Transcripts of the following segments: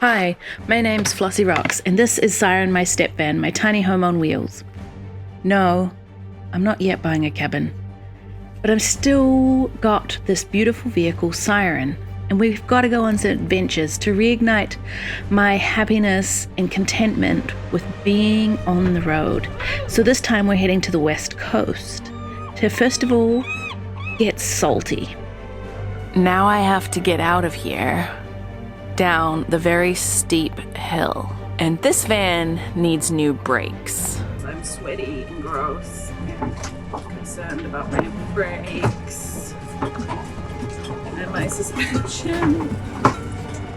Hi, my name's Flossy Roxx, and this is Siren, my step van, my tiny home on wheels. No, I'm not yet buying a cabin, but I've still got this beautiful vehicle, Siren, and we've got to go on some adventures to reignite my happiness and contentment with being on the road. So this time we're heading to the west coast to, first of all, get salty. Now I have to get out of here down the very steep hill, and this van needs new brakes. I'm sweaty and gross and concerned about my brakes and my suspension.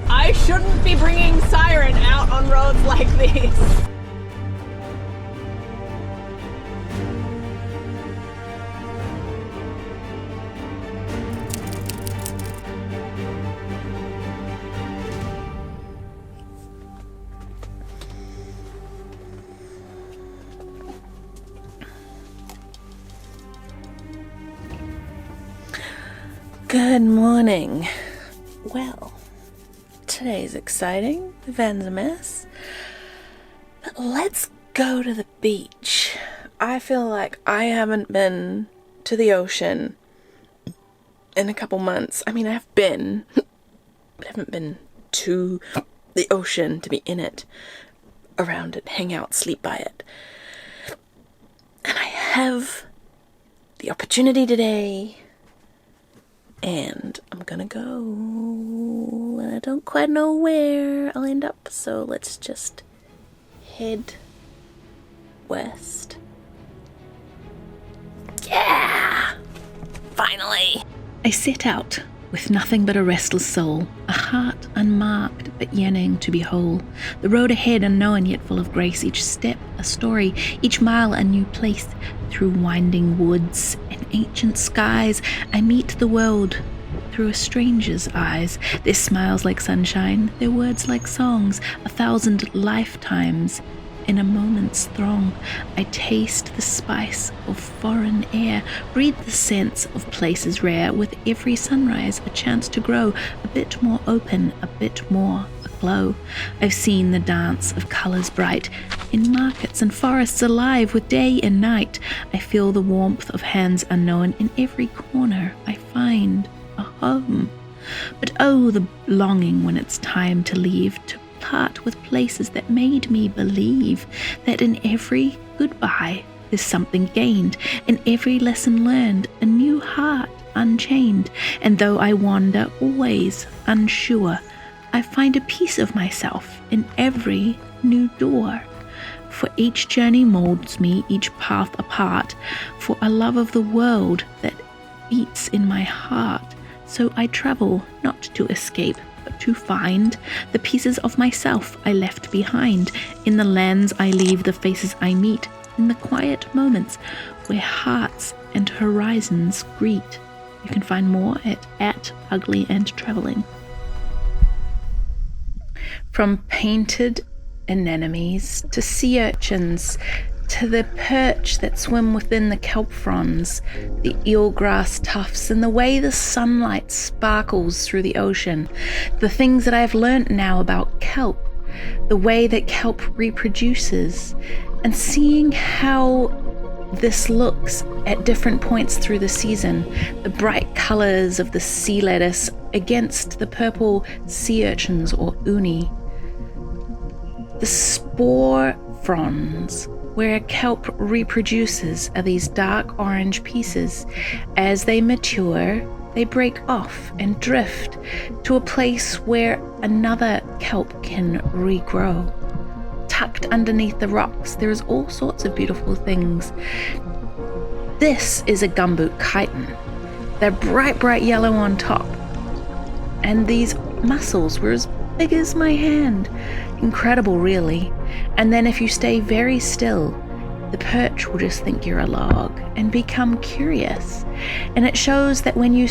I shouldn't be bringing Siren out on roads like this. Good morning. Well, today's exciting. The van's a mess. But let's go to the beach. I feel like I haven't been to the ocean in a couple months. I mean, I've been, but I haven't been to the ocean to be in it, around it, hang out, sleep by it. And I have the opportunity today. And I'm gonna go, and I don't quite know where I'll end up, so let's just head west. Yeah! Finally! I set out with nothing but a restless soul, a heart unmarked but yearning to be whole. The road ahead unknown yet full of grace, each step a story, each mile a new place. Through winding woods and ancient skies, I meet the world through a stranger's eyes. Their smiles like sunshine, their words like songs, 1,000 lifetimes in a moment's throng. I taste the spice of foreign air, breathe the sense of places rare. With every sunrise, a chance to grow, a bit more open, a bit more aglow. I've seen the dance of colors bright in markets and forests alive with day and night. I feel the warmth of hands unknown in every corner. I find a home. But oh, the longing when it's time to leave, to part with places that made me believe that in every goodbye there's something gained, in every lesson learned a new heart unchained. And though I wander always unsure, I find a piece of myself in every new door. For each journey molds me, each path apart, for a love of the world that beats in my heart. So I travel not to escape, but to find the pieces of myself I left behind. In the lands I leave, the faces I meet, in the quiet moments where hearts and horizons greet. You can find more at Ugly and Traveling. From painted anemones to sea urchins, to the perch that swim within the kelp fronds, the eelgrass tufts, and the way the sunlight sparkles through the ocean, the things that I've learnt now about kelp, the way that kelp reproduces, and seeing how this looks at different points through the season, the bright colors of the sea lettuce against the purple sea urchins or uni, the spore fronds where kelp reproduces are these dark orange pieces. As they mature, they break off and drift to a place where another kelp can regrow. Tucked underneath the rocks, there is all sorts of beautiful things. This is a gumboot chitin. They're bright yellow on top. And these mussels were as big as my hand. Incredible, really. And then if you stay very still, the perch will just think you're a log and become curious. And it shows that when you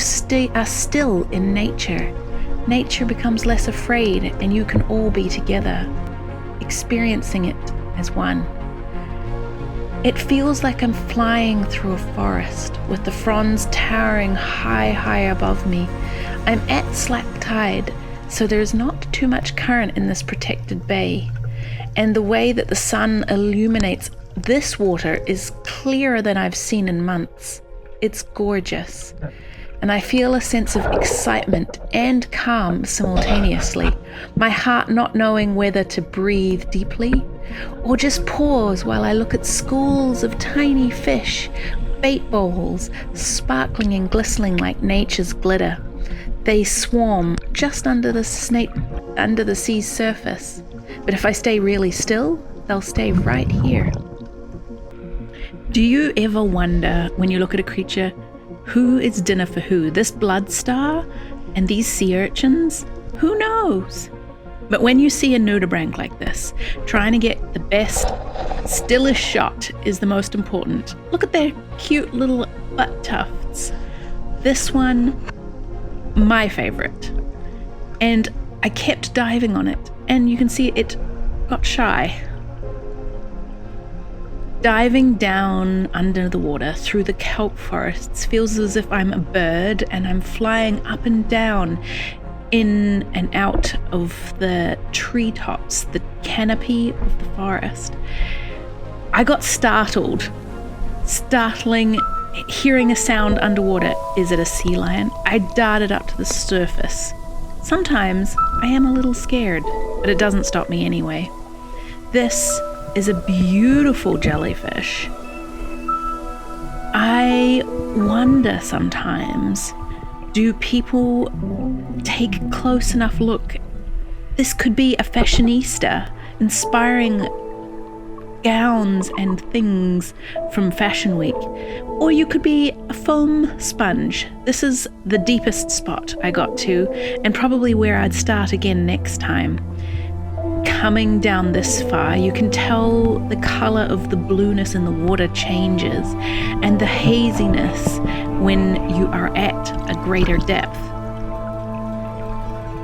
are still in nature, nature becomes less afraid and you can all be together, experiencing it as one. It feels like I'm flying through a forest with the fronds towering high above me. I'm at slack tide, so there's not too much current in this protected bay. And the way that the sun illuminates this water is clearer than I've seen in months. It's gorgeous. And I feel a sense of excitement and calm simultaneously, my heart not knowing whether to breathe deeply or just pause while I look at schools of tiny fish, bait bowls, sparkling and glistening like nature's glitter. They swarm just under the sea's surface, but if I stay really still, they'll stay right here. Do you ever wonder when you look at a creature, who is dinner for who? This blood star and these sea urchins? Who knows? But when you see a nudibranch like this, trying to get the best, stillest shot is the most important. Look at their cute little butt tufts. This one, my favorite. And I kept diving on it, and you can see it got shy. Diving down under the water through the kelp forests feels as if I'm a bird and I'm flying up and down, in and out of the treetops, the canopy of the forest. I got startling, hearing a sound underwater. Is it a sea lion? I darted up to the surface. Sometimes I am a little scared, but it doesn't stop me anyway. This is a beautiful jellyfish. I wonder sometimes, do people take a close enough look? This could be a fashionista inspiring gowns and things from Fashion Week. Or you could be a foam sponge. This is the deepest spot I got to, and probably where I'd start again next time. Coming down this far, you can tell the color of the blueness in the water changes, and the haziness when you are at a greater depth.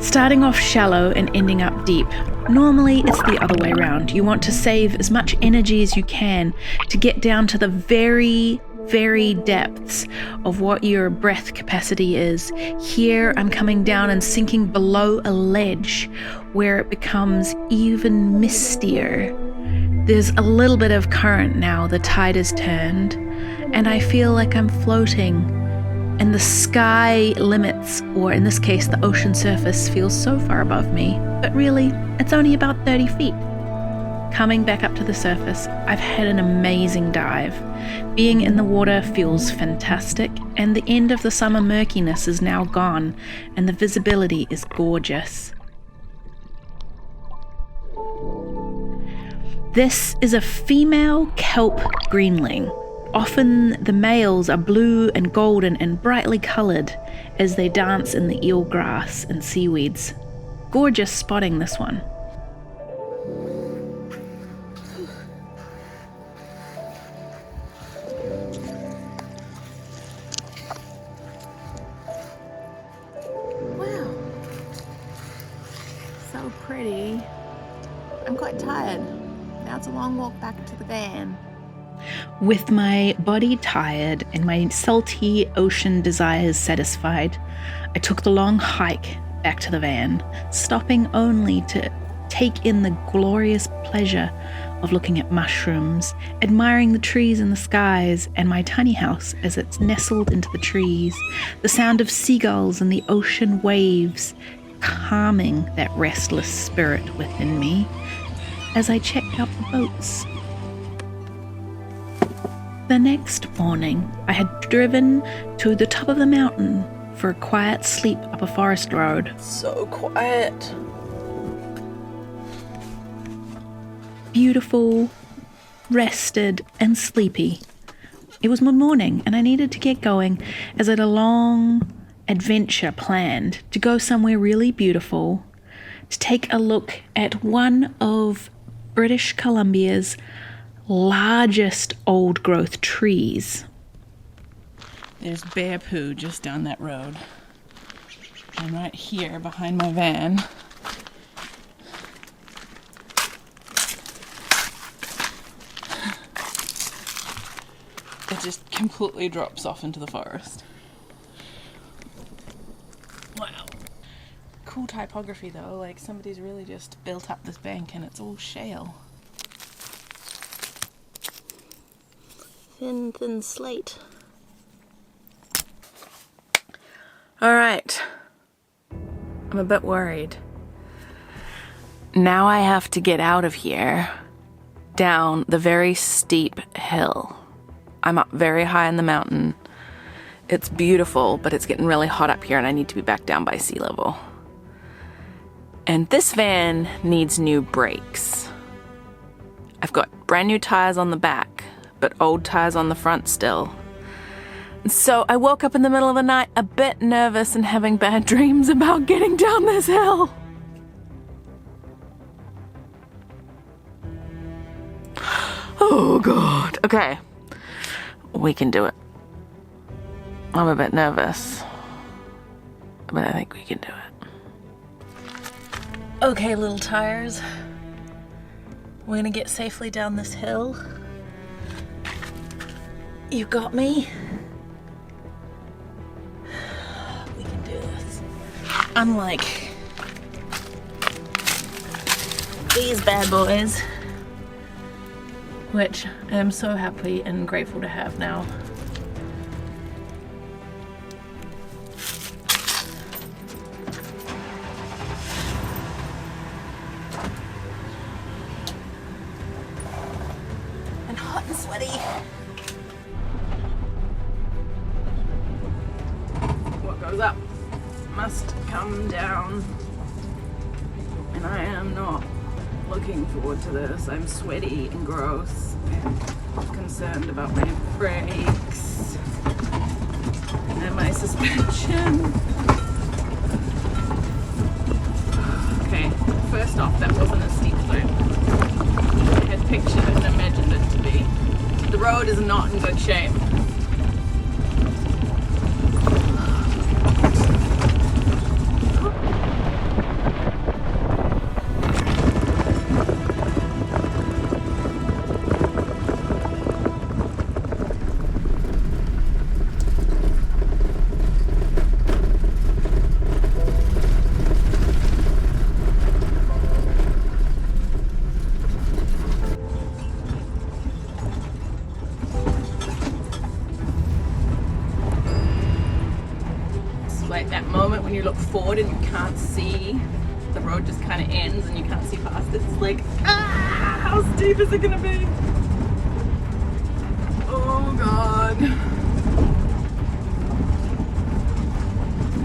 Starting off shallow and ending up deep. Normally it's the other way around. You want to save as much energy as you can to get down to the very, very depths of what your breath capacity is. Here I'm coming down and sinking below a ledge where it becomes even mistier. There's a little bit of current now, the tide has turned, and I feel like I'm floating, and the sky limits, or in this case the ocean surface, feels so far above me, but really it's only about 30 feet. Coming back up to the surface, I've had an amazing dive. Being in the water feels fantastic, and the end of the summer murkiness is now gone, and the visibility is gorgeous. This is a female kelp greenling. Often the males are blue and golden and brightly coloured as they dance in the eelgrass and seaweeds. Gorgeous spotting, this one. Wow, so pretty. I'm quite tired. Now it's a long walk back to the van. With my body tired and my salty ocean desires satisfied, I took the long hike back to the van, stopping only to take in the glorious pleasure of looking at mushrooms, admiring the trees in the skies, and my tiny house as it's nestled into the trees, the sound of seagulls and the ocean waves calming that restless spirit within me as I checked out the boats. The next morning, I had driven to the top of the mountain for a quiet sleep up a forest road. So quiet. Beautiful, rested, and sleepy. It was mid-morning, and I needed to get going as I had a long adventure planned to go somewhere really beautiful, to take a look at one of British Columbia's largest old-growth trees. There's bear poo just down that road. And right here behind my van, it just completely drops off into the forest. Wow. Cool no typography though, like somebody's really just built up this bank and it's all shale. Thin slate. Alright, I'm a bit worried. Now I have to get out of here down the very steep hill. I'm up very high in the mountain. It's beautiful, but it's getting really hot up here and I need to be back down by sea level. And this van needs new brakes. I've got brand new tires on the back, but old tires on the front still. So I woke up in the middle of the night a bit nervous and having bad dreams about getting down this hill. Oh God. Okay. We can do it. I'm a bit nervous, but I think we can do it. Okay, little tires. We're gonna get safely down this hill. You got me. We can do this. Unlike these bad boys, which I am so happy and grateful to have now. And hot and sweaty. What goes up must come down. And I am not looking forward to this. I'm sweaty and gross and concerned about my brakes and my suspension. Okay, first off, that wasn't a steep slope. I had pictured it and imagined it to be. The road is not in good shape. Like that moment when you look forward and you can't see, the road just kind of ends and you can't see past it. It's like, ah, how steep is it gonna be? Oh God.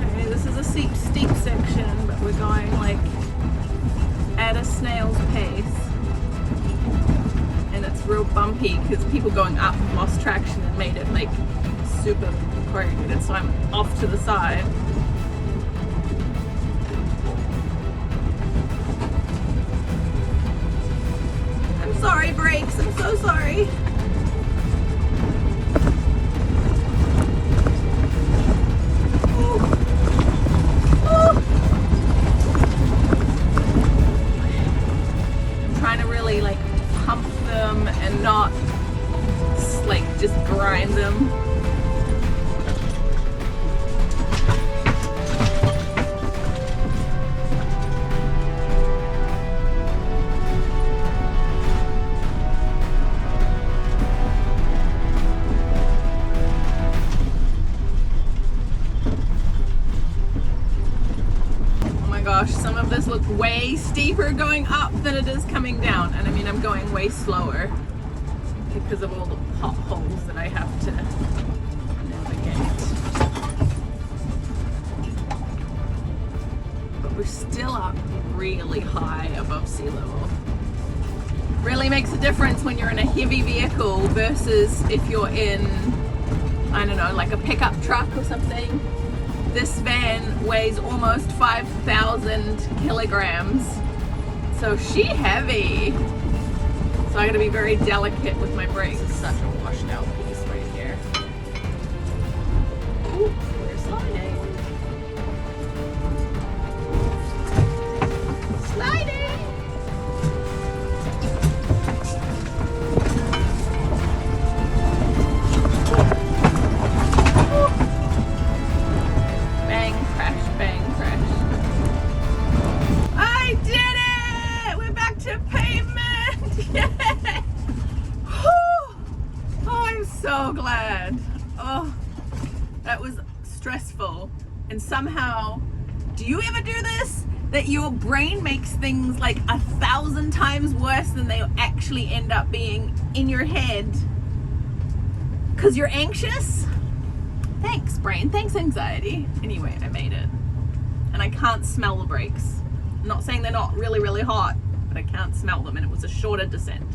Okay, this is a steep section, but we're going like at a snail's pace. And it's real bumpy because people going up lost traction and made it like super corrugated, so I'm off to the side. I'm sorry, brakes. I'm so sorry. Ooh. Ooh. I'm trying to really like pump them and not like just grind them. Some of this looks way steeper going up than it is coming down, and I mean I'm going way slower because of all the potholes that I have to navigate. But we're still up really high above sea level. Really makes a difference when you're in a heavy vehicle versus if you're in, I don't know, like a pickup truck or something. This van weighs almost 5,000 kilograms, so she heavy. So I gotta be very delicate with my brakes. Such a washed out piece right here. Ooh, we're sliding. Sliding! so glad. Oh, that was stressful. And somehow, do you ever do this? That your brain makes things like 1,000 times worse than they actually end up being in your head because you're anxious? Thanks, brain. Thanks, anxiety. Anyway, I made it. And I can't smell the brakes. I'm not saying they're not really, really hot, but I can't smell them, and it was a shorter descent.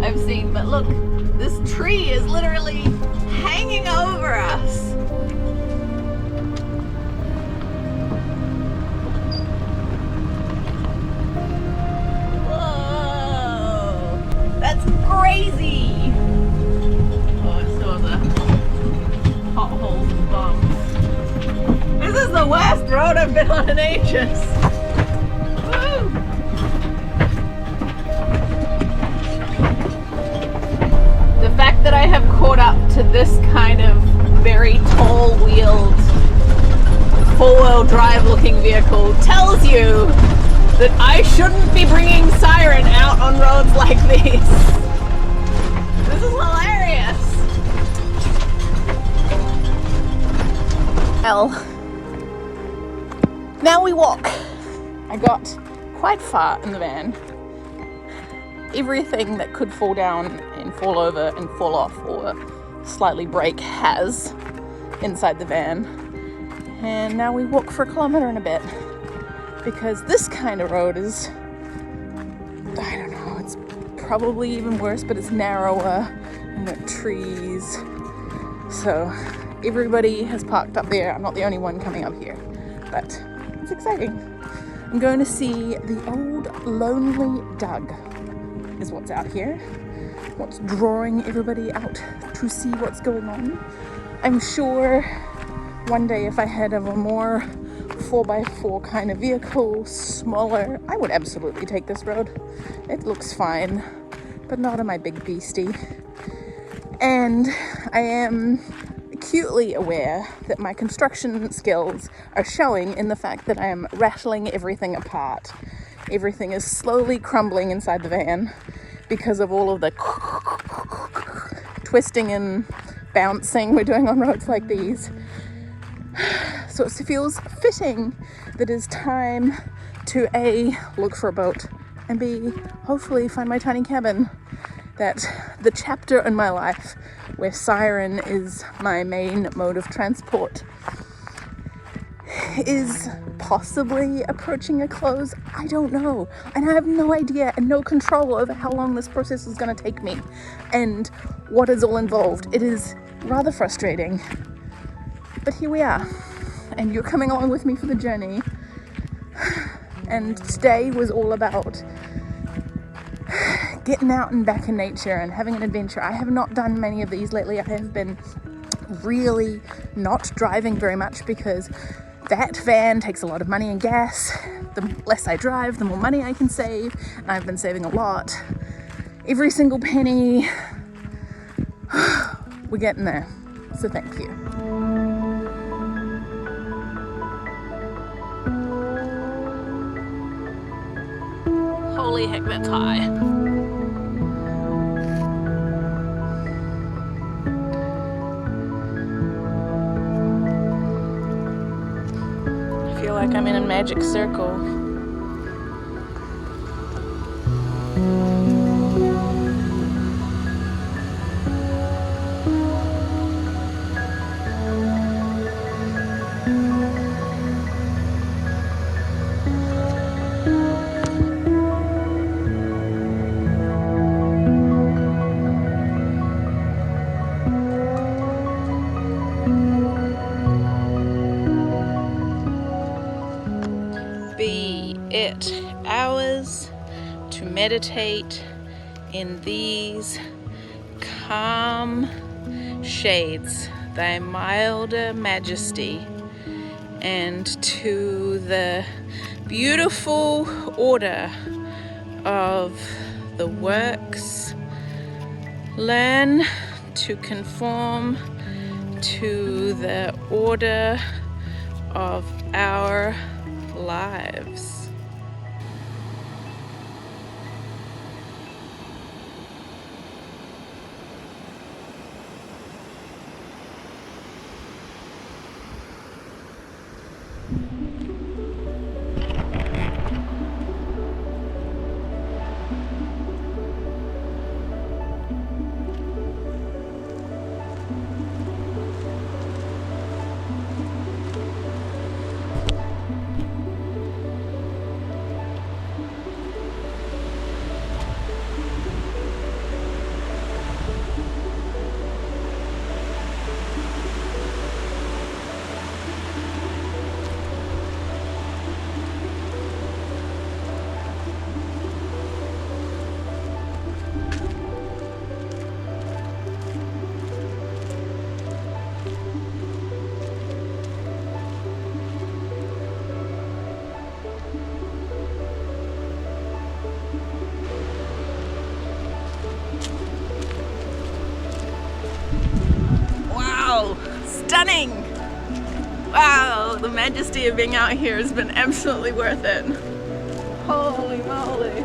I've seen, but look, this tree is literally hanging over us. Whoa, that's crazy. Oh, I saw the potholes and bumps. This is the worst road I've been on in ages. Woo! The fact that I have caught up to this kind of very tall-wheeled, four-wheel drive looking vehicle tells you that I shouldn't be bringing Siren out on roads like these. This is hilarious. Well, now we walk. I got quite far in the van. Everything that could fall down and fall over and fall off or slightly break has inside the van. And now we walk for a kilometer and a bit because this kind of road is, I don't know, it's probably even worse, but it's narrower and there are trees. So everybody has parked up there. I'm not the only one coming up here, but it's exciting. I'm going to see the old Lonely Doug is what's out here, what's drawing everybody out to see what's going on. I'm sure one day if I had a more 4x4 kind of vehicle, smaller, I would absolutely take this road. It looks fine, but not on my big beastie. And I am acutely aware that my construction skills are showing in the fact that I am rattling everything apart. Everything is slowly crumbling inside the van because of all of the twisting and bouncing we're doing on roads like these. So it feels fitting that it's time to A, look for a boat, and B, hopefully find my tiny cabin. That the chapter in my life where Siren is my main mode of transport is possibly approaching a close. I don't know, and I have no idea and no control over how long this process is going to take me and what is all involved. It is rather frustrating, but here we are, and you're coming along with me for the journey. And today was all about getting out and back in nature and having an adventure. I have not done many of these lately. I have been really not driving very much because that van takes a lot of money and gas. The less I drive, the more money I can save, and I've been saving a lot. Every single penny. We're getting there, so thank you. Holy heck, that's high. I feel like I'm in a magic circle. Be it hours to meditate in these calm shades, thy milder majesty, and to the beautiful order of the works, learn to conform to the order of our lives. Wow, stunning! Wow, the majesty of being out here has been absolutely worth it. Holy moly.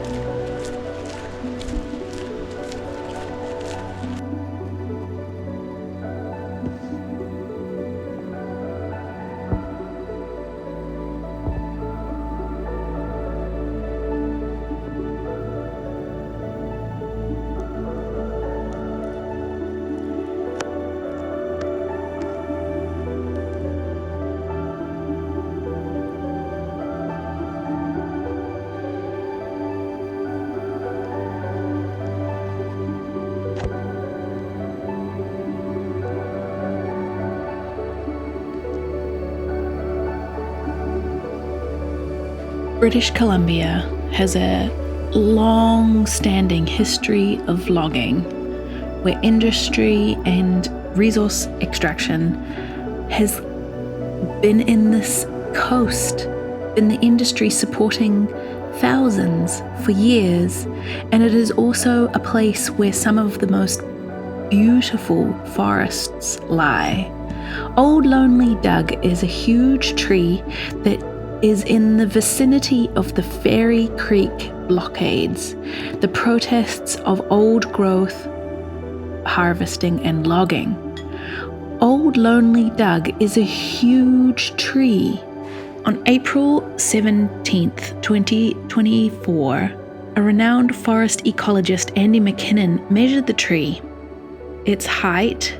British Columbia has a long-standing history of logging, where industry and resource extraction has been in this coast, been the industry supporting thousands for years, and it is also a place where some of the most beautiful forests lie. Old Lonely Doug is a huge tree that is in the vicinity of the Fairy Creek blockades, the protests of old growth harvesting and logging. Old Lonely Doug is a huge tree. On April 17th, 2024, a renowned forest ecologist, Andy McKinnon, measured the tree. Its height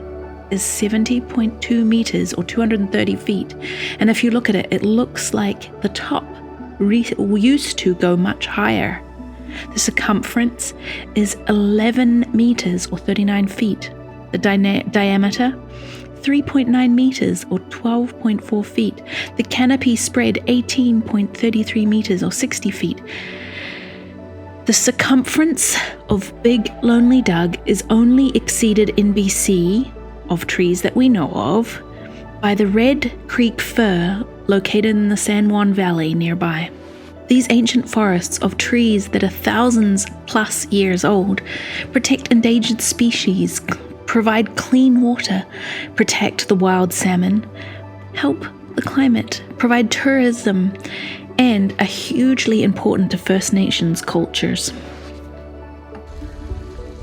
is 70.2 meters or 230 feet. And if you look at it, it looks like the top used to go much higher. The circumference is 11 meters or 39 feet. The diameter, 3.9 meters or 12.4 feet. The canopy spread, 18.33 meters or 60 feet. The circumference of Big Lonely Doug is only exceeded in BC, of trees that we know of, by the Red Creek fir located in the San Juan Valley nearby. These ancient forests of trees that are thousands plus years old protect endangered species, provide clean water, protect the wild salmon, help the climate, provide tourism, and are hugely important to First Nations cultures.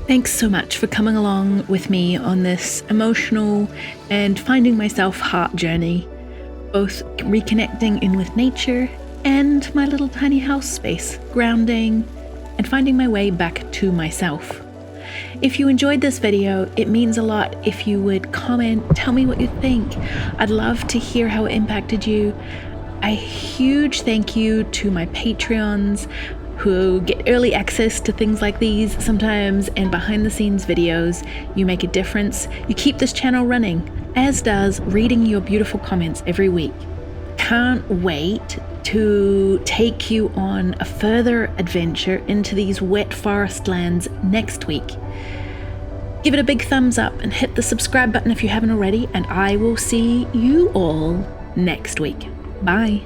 Thanks so much for coming along with me on this emotional and finding myself heart journey, both reconnecting in with nature and my little tiny house space, grounding and finding my way back to myself. If you enjoyed this video, it means a lot if you would comment, tell me what you think. I'd love to hear how it impacted you. A huge thank you to my Patreons who get early access to things like these sometimes, and behind the scenes videos. You make a difference. You keep this channel running, as does reading your beautiful comments every week. Can't wait to take you on a further adventure into these wet forest lands next week. Give it a big thumbs up and hit the subscribe button if you haven't already, and I will see you all next week. Bye.